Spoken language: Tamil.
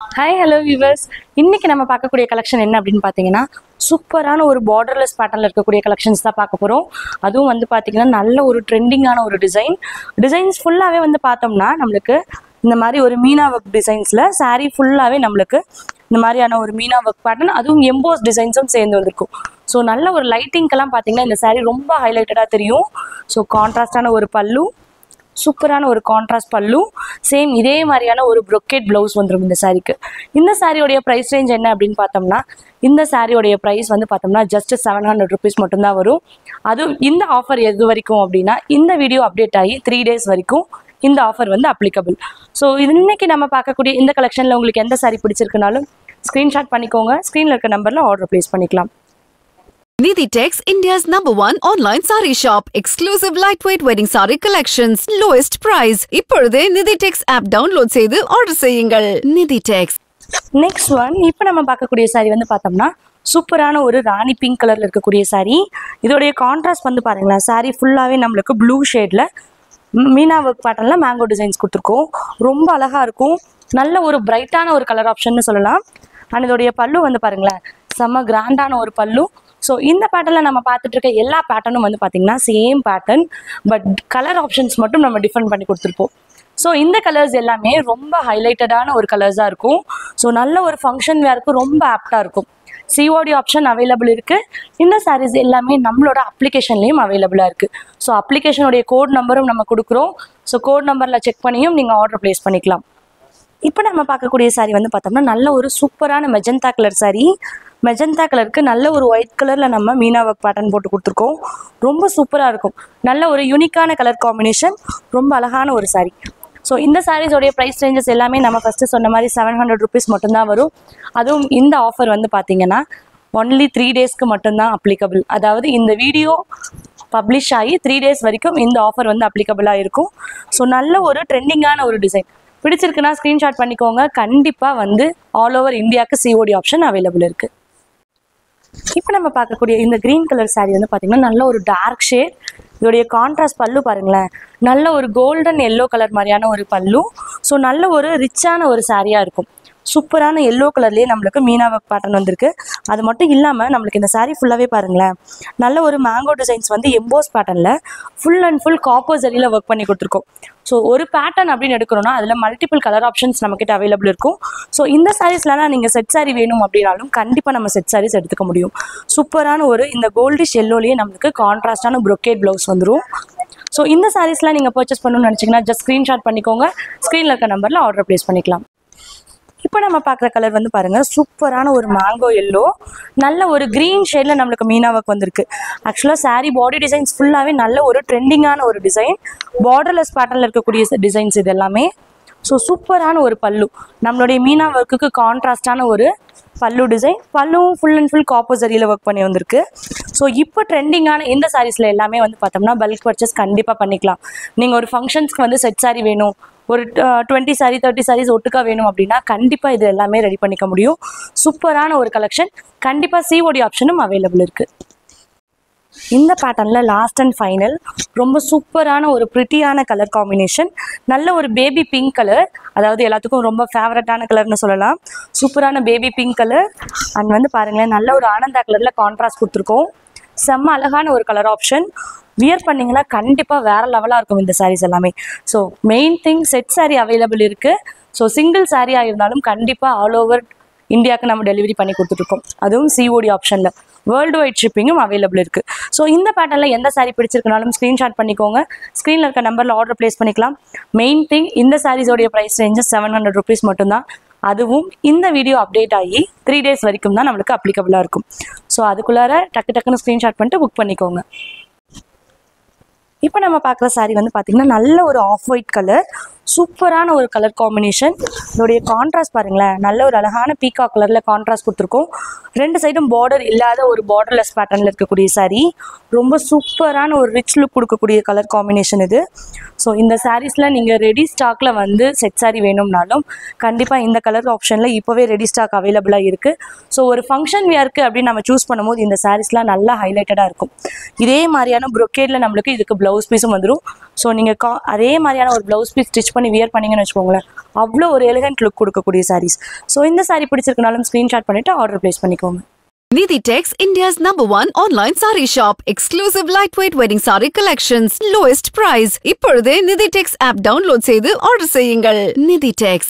Hi, hello viewers. இன்னைக்கு நம்ம பார்க்கக்கூடிய கலெக்ஷன் என்ன அப்படின்னு பார்த்தீங்கன்னா சூப்பரான ஒரு பார்டர்லெஸ் பேட்டர்ன்ல இருக்கக்கூடிய கலெக்ஷன்ஸ் தான் பார்க்க போறோம். அதுவும் வந்து பார்த்தீங்கன்னா நல்ல ஒரு ட்ரெண்டிங்கான ஒரு டிசைன்ஸ் ஃபுல்லாவே வந்து பார்த்தோம்னா நம்மளுக்கு இந்த மாதிரி ஒரு மீனா ஒர்க் டிசைன்ஸ்ல saree ஃபுல்லாவே நம்மளுக்கு இந்த மாதிரியான ஒரு மீனா ஒர்க் பேட்டர்ன் அதுவும் எம்போஸ் டிசைன்ஸும் சேர்ந்து வந்திருக்கும். ஸோ நல்ல ஒரு லைட்டிங்க்கெல்லாம் பார்த்தீங்கன்னா இந்த saree ரொம்ப ஹைலைட்டடாக தெரியும். ஸோ கான்ட்ராஸ்டான ஒரு பல்லு, சூப்பரான ஒரு கான்ட்ராஸ்ட் பல்லு, சேம் இதே மாதிரியான ஒரு brocade ப்ளவுஸ் வந்துடும் இந்த சாரீக்கு. இந்த சாரியோடைய ப்ரைஸ் ரேஞ்ச் என்ன அப்படின்னு பார்த்தோம்னா இந்த சாரியோடைய ப்ரைஸ் வந்து பார்த்தோம்னா ஜஸ்ட் 700 ருபீஸ் மட்டும்தான் வரும். அதுவும் இந்த ஆஃபர் எது வரைக்கும் அப்படின்னா இந்த வீடியோ அப்டேட் ஆகி 3 days வரைக்கும் இந்த ஆஃபர் வந்து அப்ளிகபிள். ஸோ இன்னைக்கு நம்ம பார்க்கக்கூடிய இந்த கலெக்ஷனில் உங்களுக்கு எந்த சாரி பிடிச்சிருக்குனாலும் ஸ்க்ரீன்ஷாட் பண்ணிக்கோங்க. ஸ்க்ரீனில் இருக்க நம்பரில் ஆர்டர் ப்ளேஸ் பண்ணிக்கலாம். Niditex, India's #1 online saree shop. Exclusive lightweight wedding saree collections. Lowest price. இப்பொழுதே Niditex app download செய்து order செய்யுங்கள். Niditex. நெக்ஸ்ட் ஒன் இப்போ நம்ம பார்க்கக்கூடிய சாரி வந்து பார்த்தோம்னா சூப்பரான ஒரு ராணி பிங்க் கலரில் இருக்கக்கூடிய சாரி. இதோடைய கான்ட்ராஸ்ட் வந்து பாருங்களேன், சாரி ஃபுல்லாகவே நம்மளுக்கு ப்ளூ ஷேடில் மீனா ஒர்க் பேட்டர்னில் மேங்கோ டிசைன்ஸ் கொடுத்துருக்கோம். ரொம்ப அழகாக இருக்கும். நல்ல ஒரு பிரைட்டான ஒரு கலர் ஆப்ஷன்னு சொல்லலாம். அண்ட் இதோடைய பல்லு வந்து பாருங்களேன், செம்ம கிராண்டான ஒரு பல்லு. ஸோ இந்த பேட்டர்னில் நம்ம பார்த்துட்டு இருக்க எல்லா பேட்டர்னும் வந்து பார்த்திங்கன்னா same pattern, but colour options மட்டும் நம்ம டிஃபரெண்ட் பண்ணி கொடுத்துருப்போம். ஸோ இந்த கலர்ஸ் எல்லாமே ரொம்ப ஹைலைட்டடான ஒரு கலர்ஸாக இருக்கும். ஸோ நல்ல ஒரு ஃபங்க்ஷன் வேருக்கு ரொம்ப ஆப்டாக இருக்கும். சிஓடி ஆப்ஷன் அவைலபிள் இருக்குது. இந்த சாரீஸ் எல்லாமே நம்மளோட அப்ளிகேஷன்லேயும் அவைலபிளாக இருக்குது. ஸோ அப்ளிகேஷனுடைய கோட் நம்பரும் நம்ம கொடுக்குறோம். ஸோ கோட் நம்பரில் செக் பண்ணியும் நீங்கள் ஆர்டர் ப்ளேஸ் பண்ணிக்கலாம். இப்போ நம்ம பார்க்கக்கூடிய சாரீ வந்து பார்த்தோம்னா நல்ல ஒரு சூப்பரான மெஜந்தா கலர் சாரீ. மெஜந்தா கலருக்கு நல்ல ஒரு ஒயிட் கலரில் நம்ம மீனா ஒர்க் பேட்டர்ன் போட்டு கொடுத்துருக்கோம். ரொம்ப சூப்பராக இருக்கும். நல்ல ஒரு யூனிக்கான கலர் காம்பினேஷன், ரொம்ப அழகான ஒரு சாரீ. ஸோ இந்த சாரீஸோடைய ப்ரைஸ் ரேஞ்சஸ் எல்லாமே நம்ம ஃபஸ்ட்டு சொன்ன மாதிரி 700 ருபீஸ் மட்டும்தான் வரும். அதுவும் இந்த ஆஃபர் வந்து பார்த்தீங்கன்னா ஒன்லி 3 daysக்கு மட்டும்தான் அப்ளிகபிள். அதாவது இந்த வீடியோ பப்ளிஷ் ஆகி 3 days வரைக்கும் இந்த ஆஃபர் வந்து அப்ளிகபிளாக இருக்கும். ஸோ நல்ல ஒரு ட்ரெண்டிங்கான ஒரு டிசைன் பிடிச்சிருக்குன்னா ஸ்க்ரீன்ஷாட் பண்ணிக்கோங்க. கண்டிப்பாக வந்து ஆல் ஓவர் இந்தியாவுக்கு சிஓடி ஆப்ஷன் அவைலபிள் இருக்குது. இப்போ நம்ம பார்க்கக்கூடிய இந்த க்ரீன் கலர் சாரீ வந்து பார்த்திங்கன்னா நல்ல ஒரு டார்க் ஷேட். இதோடைய கான்ட்ராஸ்ட் பல்லு பாருங்களேன், நல்ல ஒரு கோல்டன் எல்லோ கலர் மாதிரியான ஒரு பல்லு. ஸோ நல்ல ஒரு ரிச்சான ஒரு சாரியாக இருக்கும். சூப்பரான எல்லோ கலர்லேயே நம்மளுக்கு மீனா ஒர்க் பேட்டர்ன் வந்திருக்கு. அது மட்டும் இல்லாமல் நம்மளுக்கு இந்த சாரீ ஃபுல்லாகவே பாருங்களேன், நல்ல ஒரு மேங்கோ டிசைன்ஸ் வந்து எம்போஸ் பேட்டர்னில் ஃபுல் அண்ட் ஃபுல் காப்பர் ஜரியில் ஒர்க் பண்ணி கொடுத்துருக்கோம். ஸோ ஒரு பேட்டர்ன் அப்படின்னு எடுக்கிறோன்னா அதில் மல்டிபிள் கலர் ஆப்ஷன்ஸ் நம்மக்கிட்ட அவைலபிள் இருக்கும். ஸோ இந்த சாரீஸ்லாம் நீங்கள் செட் சாரீ வேணும் அப்படின்னாலும் கண்டிப்பாக நம்ம செட் சாரீஸ் எடுத்துக்க முடியும். சூப்பரான ஒரு இந்த கோல்டிஷ் எல்லோலேயே நம்மளுக்கு கான்ட்ராஸ்டான brocade ப்ளவுஸ் வந்துடும். ஸோ இந்த சாரீஸ்லாம் நீங்கள் பர்ச்சேஸ் பண்ணணும்னு நினச்சிங்கன்னா ஜஸ்ட் ஸ்க்ரீன்ஷாட் பண்ணிக்கோங்க. ஸ்க்ரீனில் இருக்க நம்பரில் ஆர்டர் ப்ளேஸ் பண்ணிக்கலாம். இப்போ நம்ம பார்க்குற கலர் வந்து பாருங்கள், சூப்பரான ஒரு மேங்கோ எல்லோ, நல்ல ஒரு க்ரீன் ஷேடில் நம்மளுக்கு மீனா ஒர்க் வந்திருக்கு. ஆக்சுவலாக சாரீ பாடி டிசைன்ஸ் ஃபுல்லாகவே நல்ல ஒரு ட்ரெண்டிங்கான ஒரு டிசைன், பார்டர்லெஸ் பேட்டர்னில் இருக்கக்கூடிய டிசைன்ஸ் இது எல்லாமே. ஸோ சூப்பரான ஒரு பல்லு, நம்மளுடைய மீனா ஒர்க்குக்கு கான்ட்ராஸ்டான ஒரு பல்லு டிசைன். பல்லுவும் ஃபுல் அண்ட் ஃபுல் காப்பர் ஜரியில் ஒர்க் பண்ணி வந்திருக்கு. ஸோ இப்போ ட்ரெண்டிங்கான இந்த சாரீஸில் எல்லாமே வந்து பார்த்தோம்னா பல்க் பர்ச்சேஸ் கண்டிப்பாக பண்ணிக்கலாம். நீங்கள் ஒரு ஃபங்க்ஷன்ஸ்க்கு வந்து செட் சாரீ வேணும், ஒரு 20 சாரீ 30 சாரீஸ் ஒட்டுக்கா வேணும் அப்படின்னா கண்டிப்பாக இது எல்லாமே ரெடி பண்ணிக்க முடியும். சூப்பரான ஒரு கலெக்ஷன். கண்டிப்பாக சிஓடி ஆப்ஷனும் அவைலபிள் இருக்குது. இந்த பேட்டர்னில் லாஸ்ட் அண்ட் ஃபைனல் ரொம்ப சூப்பரான ஒரு ப்ரிட்டியான கலர் காம்பினேஷன், நல்ல ஒரு பேபி பிங்க் கலர், அதாவது எல்லாத்துக்கும் ரொம்ப ஃபேவரட்டான கலர்னு சொல்லலாம். சூப்பரான பேபி பிங்க் கலர். அண்ட் வந்து பாருங்களேன், நல்ல ஒரு ஆனந்தா கலரில் கான்ட்ராஸ்ட் கொடுத்துருக்கோம். செம்ம அழகான ஒரு கலர் ஆப்ஷன். வியர் பண்ணிங்கன்னா கண்டிப்பாக வேறு லெவலாக இருக்கும் இந்த சாரீஸ் எல்லாமே. So main thing set sari available இருக்குது. ஸோ சிங்கிள் சாரியாக இருந்தாலும் கண்டிப்பாக ஆல் ஓவர் இந்தியாவுக்கு நம்ம டெலிவரி பண்ணி கொடுத்துட்ருக்கோம். அதுவும் சிஓடி ஆப்ஷனில் வேர்ல்டு வைட் ஷிப்பிங்கும் அவைலபிள் இருக்குது. ஸோ இந்த பேட்டர்னில் எந்த சாரீ பிடிச்சிருக்குனாலும் ஸ்க்ரீன்ஷாட் பண்ணிக்கோங்க. ஸ்க்ரீனில் இருக்க நம்பரில் ஆர்டர் ப்ளேஸ் பண்ணிக்கலாம். மெயின் திங் இந்த சாரீஸோடைய ப்ரைஸ் ரேஞ்சஸ் 700 ருபீஸ் மட்டும்தான். அதுவும் இந்த வீடியோ அப்டேட் ஆகி 3 days வரைக்கும் தான் நம்மளுக்கு அப்ளிகபிளாக இருக்கும். ஸோ அதுக்குள்ளார டக்குன்னு ஸ்க்ரீன்ஷாட் பண்ணிட்டு புக் பண்ணிக்கோங்க. இப்போ நம்ம பார்க்குற சாரீ வந்து பார்த்திங்கன்னா நல்ல ஒரு ஆஃப் ஒயிட் கலர், சூப்பரான ஒரு கலர் காம்பினேஷன். இதோடைய கான்ட்ராஸ்ட் பாருங்களேன், நல்ல ஒரு அழகான பீகாக் கலரில் கான்ட்ராஸ்ட் கொடுத்துருக்கோம். 2 சைடும் பார்டர் இல்லாத ஒரு பார்டர்லெஸ் பேட்டர்னில் இருக்கக்கூடிய சாரீ. ரொம்ப சூப்பரான ஒரு ரிச் லுக் கொடுக்கக்கூடிய கலர் காம்பினேஷன் இது. ஸோ இந்த சாரீஸில் நீங்கள் ரெடி ஸ்டாக்கில் வந்து செட் சாரீ வேணும்னாலும் கண்டிப்பாக இந்த கலர் ஆப்ஷனில் இப்போவே ரெடி ஸ்டாக் அவைலபிளாக இருக்குது. ஸோ ஒரு ஃபங்க்ஷன் வியருக்கு அப்படின்னு நம்ம சூஸ் பண்ணும்போது இந்த சாரீஸ்லாம் நல்லா ஹைலைட்டடாக இருக்கும். இதே மாதிரியான brocade நம்மளுக்கு இதுக்கு ப்ளவுஸ் பீஸும் வந்துடும். ஸோ நீங்கள் அதே மாதிரியான ஒரு ப்ளவுஸ் பீஸ் ஸ்டிச் பண்ணி வியர் பண்ணிங்கன்னு வச்சுக்கோங்களேன், அவ்வளோ ஒரு எலிகண்ட் லுக் கொடுக்கக்கூடிய sarees. ஸோ இந்த saree பிடிச்சிருக்கனாலும் ஸ்க்ரீன்ஷாட் பண்ணிட்டு ஆர்டர் பிளேஸ் பண்ணிக்கோங்க. Niditex, India's #1 online saree shop. Exclusive lightweight wedding saree collections. Lowest price. இப்பொழுதே Niditex app download செய்து ஆர்டர் செய்யுங்கள். Niditex.